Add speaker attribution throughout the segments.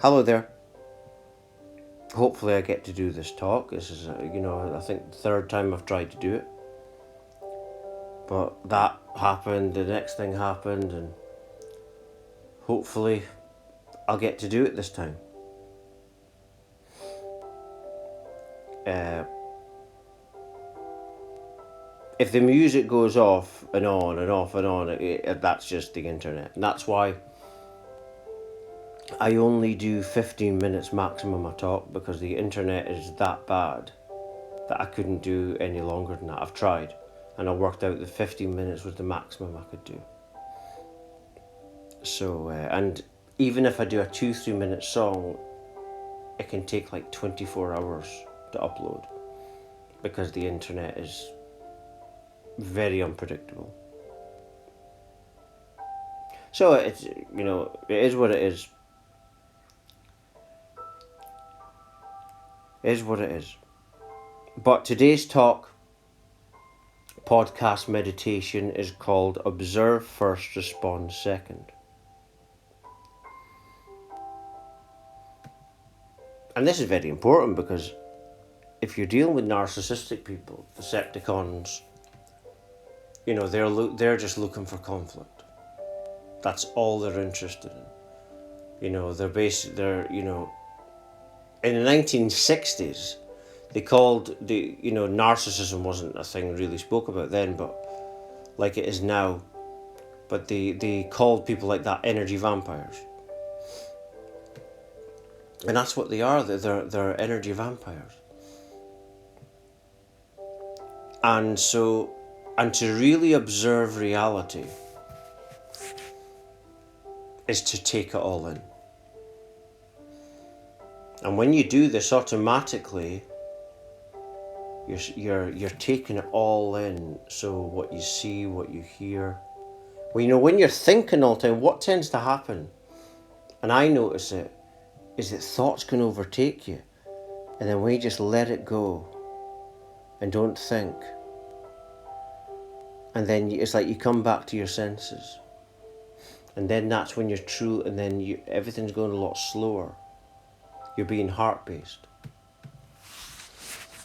Speaker 1: Hello there. Hopefully I get to do this talk. This is, I think the third time I've tried to do it. But that happened, the next thing happened, and hopefully I'll get to do it this time. If the music goes off and on and off and on, that's just the internet. And that's why I only do 15 minutes maximum a talk, because the internet is that bad that I couldn't do any longer than that. I've tried, and I worked out that 15 minutes was the maximum I could do. So, and even if I do a 2-3 minute song, it can take like 24 hours to upload, because the internet is very unpredictable. So it's, it is what it is. It is what it is. But today's talk, podcast meditation, is called Observe First, Respond Second. And this is very important, because if you're dealing with narcissistic people, Decepticons, they're just looking for conflict. That's all they're interested in. In the 1960s, they called narcissism wasn't a thing really spoke about then, but like it is now. But they called people like that energy vampires. And that's what they are. They're energy vampires. And to really observe reality is to take it all in. And when you do this, automatically you're taking it all in. So what you see, what you hear. Well, when you're thinking all the time, what tends to happen, and I notice it, is that thoughts can overtake you. And then when you just let it go and don't think, and then it's like you come back to your senses. And then that's when you're true, and then everything's going a lot slower. You're being heart-based.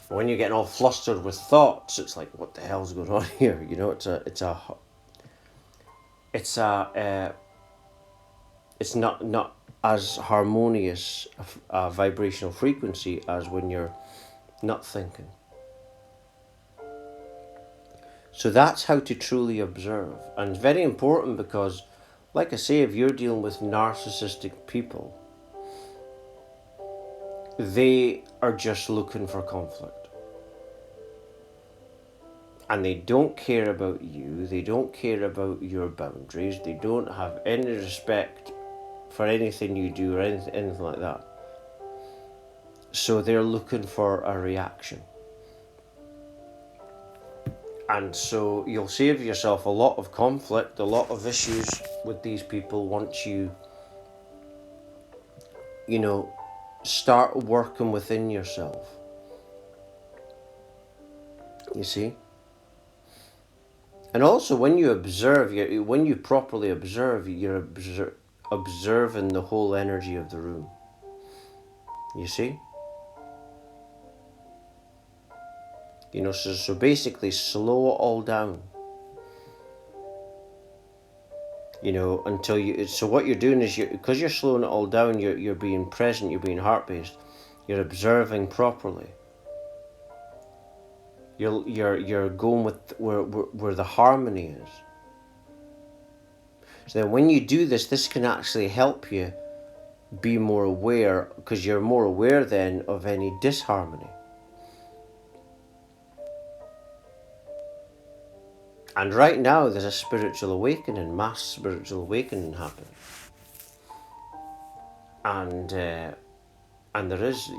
Speaker 1: When you're getting all flustered with thoughts, it's like, what the hell's going on here? It's not as harmonious a vibrational frequency as when you're not thinking. So that's how to truly observe. And it's very important, because, like I say, if you're dealing with narcissistic people, they are just looking for conflict. And they don't care about you, they don't care about your boundaries, they don't have any respect for anything you do or anything like that. So they're looking for a reaction. And so you'll save yourself a lot of conflict, a lot of issues with these people once you start working within yourself. You see? And also when you observe, when you properly observe, you're observing the whole energy of the room. You see? So basically slow it all down. Until so what you're doing is, because you're slowing it all down, you're being present, you're being heart-based, you're observing properly. You're going with where the harmony is. So then when you do this can actually help you be more aware, because you're more aware then of any disharmony. And right now there's a spiritual awakening, mass spiritual awakening happening. And there is,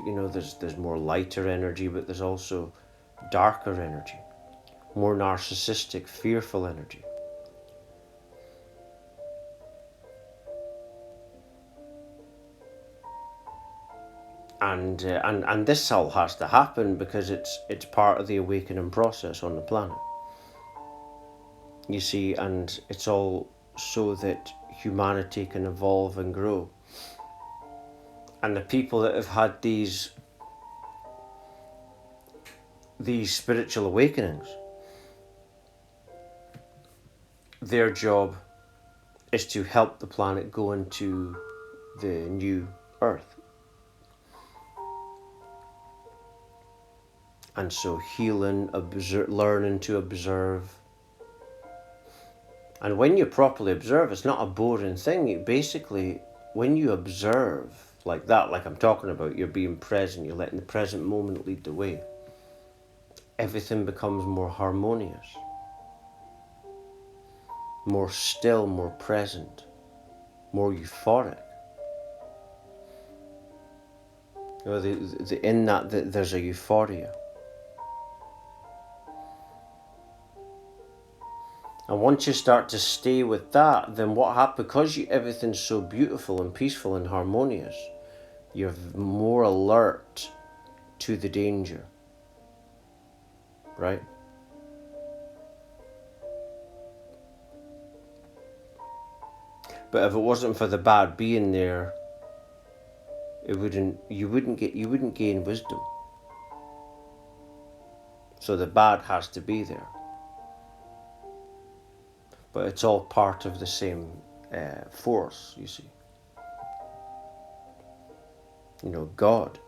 Speaker 1: there's more lighter energy, but there's also darker energy, more narcissistic, fearful energy. And this all has to happen because it's part of the awakening process on the planet. You see, and it's all so that humanity can evolve and grow. And the people that have had these spiritual awakenings, their job is to help the planet go into the new Earth. And so healing, learning to observe. And when you properly observe, it's not a boring thing. Basically, when you observe like that, like I'm talking about, you're being present, you're letting the present moment lead the way, everything becomes more harmonious, more still, more present, more euphoric. You know, in that there's a euphoria. And once you start to stay with that, then what happens, because everything's so beautiful and peaceful and harmonious, you're more alert to the danger, right? But if it wasn't for the bad being there, you wouldn't gain wisdom. So the bad has to be there. But it's all part of the same force, you see. You know, God.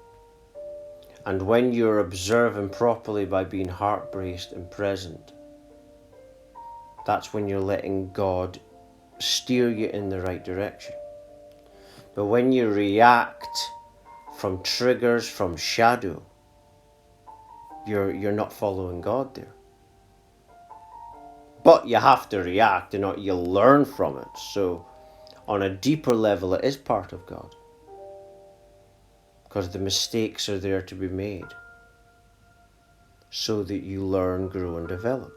Speaker 1: And when you're observing properly by being heart-braced and present, that's when you're letting God steer you in the right direction. But when you react from triggers, from shadow, you're not following God there. But you have to react, and you learn from it. So on a deeper level, it is part of God. Because the mistakes are there to be made so that you learn, grow, and develop.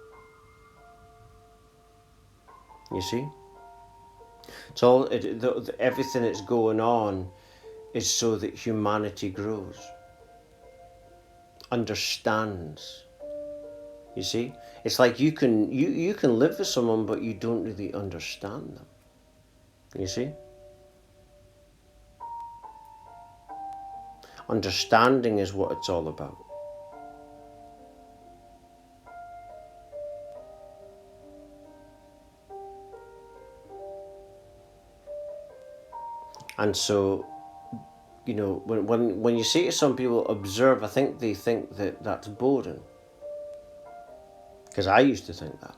Speaker 1: You see? It's all everything that's going on is so that humanity grows, understands. You see? It's like you can live with someone, but you don't really understand them. You see? Understanding is what it's all about. And so, you know, when you say to some people, observe, I think they think that that's boring. Because I used to think that.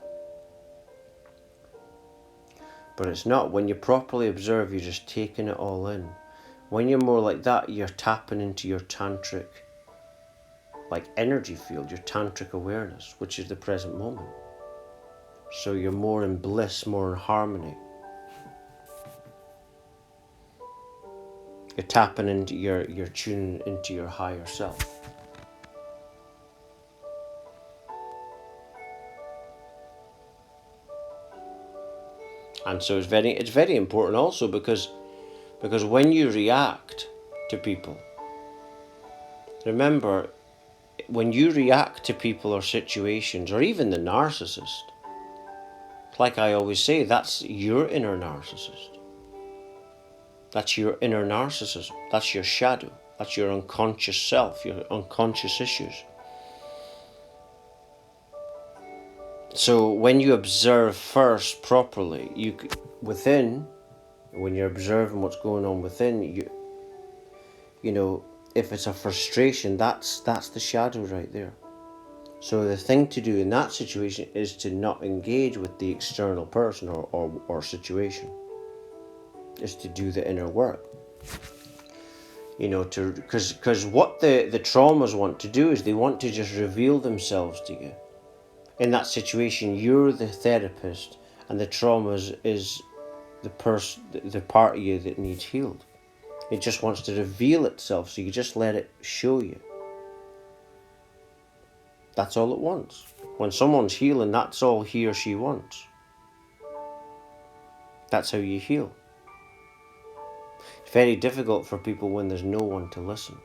Speaker 1: But it's not. When you properly observe, you're just taking it all in. When you're more like that, you're tapping into your tantric, like energy field, your tantric awareness, which is the present moment. So you're more in bliss, more in harmony. You're tapping into you're tuning into your higher self. And so it's very important also because when you react to people, remember, when you react to people or situations, or even the narcissist, like I always say, that's your inner narcissist. That's your inner narcissism. That's your shadow. That's your unconscious self, your unconscious issues. So when you observe first properly, when you're observing what's going on within, you know, if it's a frustration, that's the shadow right there. So the thing to do in that situation is to not engage with the external person or situation. Is to do the inner work. You know, because what the traumas want to do is they want to just reveal themselves to you. In that situation, you're the therapist, and the traumas is the part of you that needs healed. It just wants to reveal itself, so you just let it show you. That's all it wants. When someone's healing, that's all he or she wants. That's how you heal. It's very difficult for people when there's no one to listen.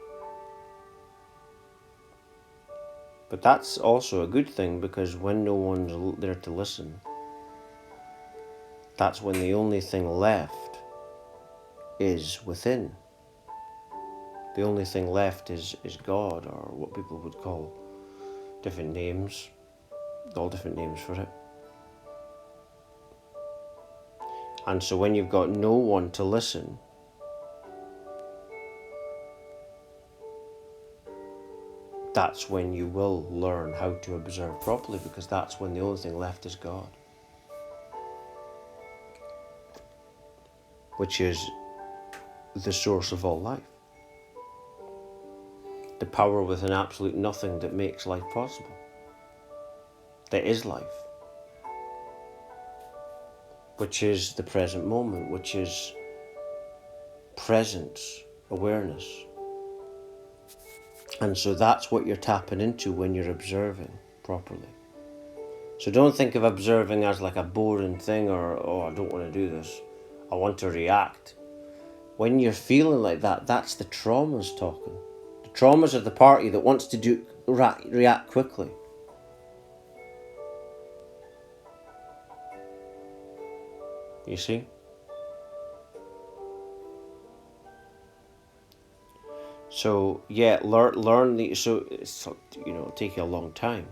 Speaker 1: But that's also a good thing, because when no one's there to listen, that's when the only thing left is within. The only thing left is God, or what people would call different names, all different names for it. And so when you've got no one to listen, that's when you will learn how to observe properly, because that's when the only thing left is God, which is the source of all life. The power within absolute nothing that makes life possible. That is life. Which is the present moment, which is presence, awareness. And so that's what you're tapping into when you're observing properly. So don't think of observing as like a boring thing, or, oh, I don't want to do this, I want to react. When you're feeling like that, that's the traumas talking. The traumas are the party that wants to react quickly. You see? So yeah, learn the, so it's, you know, it'll take you a long time.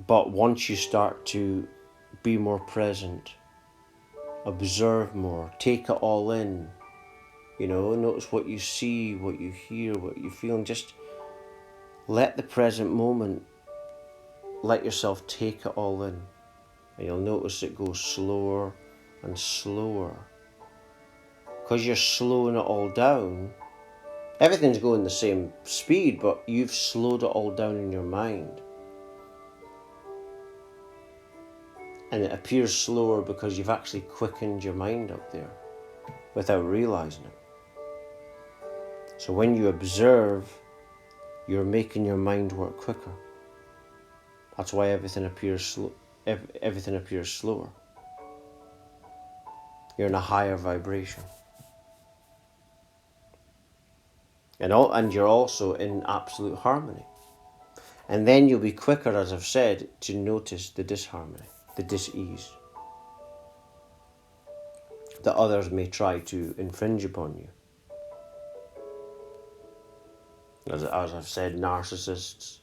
Speaker 1: But once you start to be more present, observe more, take it all in, you know, notice what you see, what you hear, what you feel, and just let the present moment, let yourself take it all in. And you'll notice it goes slower and slower. Because you're slowing it all down, everything's going the same speed, but you've slowed it all down in your mind. And it appears slower because you've actually quickened your mind up there without realizing it. So when you observe, you're making your mind work quicker. That's why everything appears slower. You're in a higher vibration. And you're also in absolute harmony. And then you'll be quicker, as I've said, to notice the disharmony, the dis-ease that others may try to infringe upon you. As I've said, narcissists,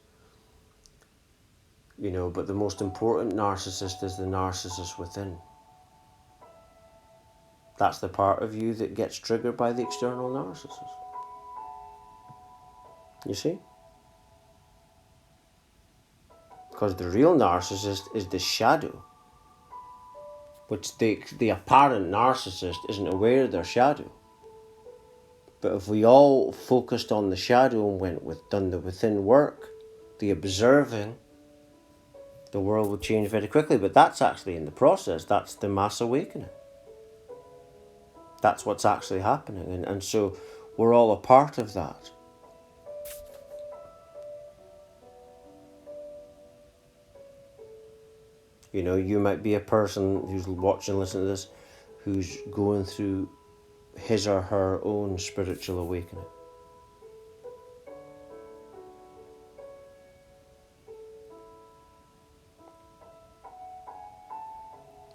Speaker 1: you know, but the most important narcissist is the narcissist within. That's the part of you that gets triggered by the external narcissist. You see? Because the real narcissist is the shadow, which the apparent narcissist isn't aware of their shadow. But if we all focused on the shadow and done the within work, the observing, the world would change very quickly. But that's actually in the process. That's the mass awakening. That's what's actually happening. And so we're all a part of that. You know, you might be a person who's watching, listening to this, who's going through his or her own spiritual awakening.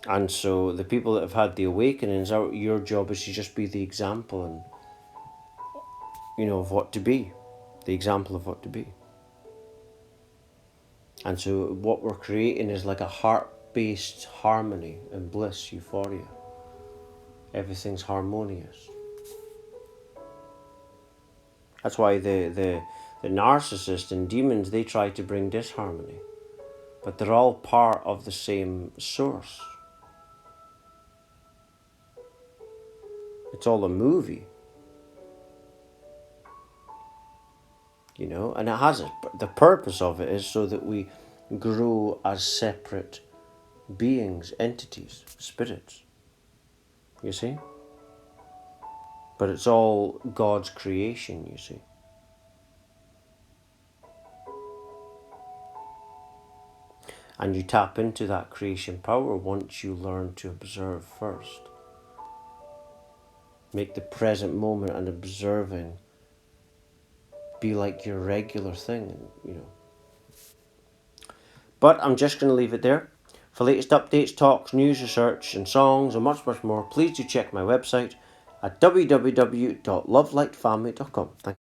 Speaker 1: And so the people that have had the awakenings, your job is to just be the example, and, you know, of what to be, the example of what to be. And so what we're creating is like a heart-based harmony and bliss, euphoria. Everything's harmonious. That's why the narcissist and demons, they try to bring disharmony. But they're all part of the same source. It's all a movie. You know, and it has the purpose of it is so that we grow as separate beings, entities, spirits. You see? But it's all God's creation, you see. And you tap into that creation power once you learn to observe first. Make the present moment and observing be like your regular thing, you know. But I'm just going to leave it there. For latest updates, talks, news, research and songs and much more, please do check my website at www.lovelightfamily.com. Thank you.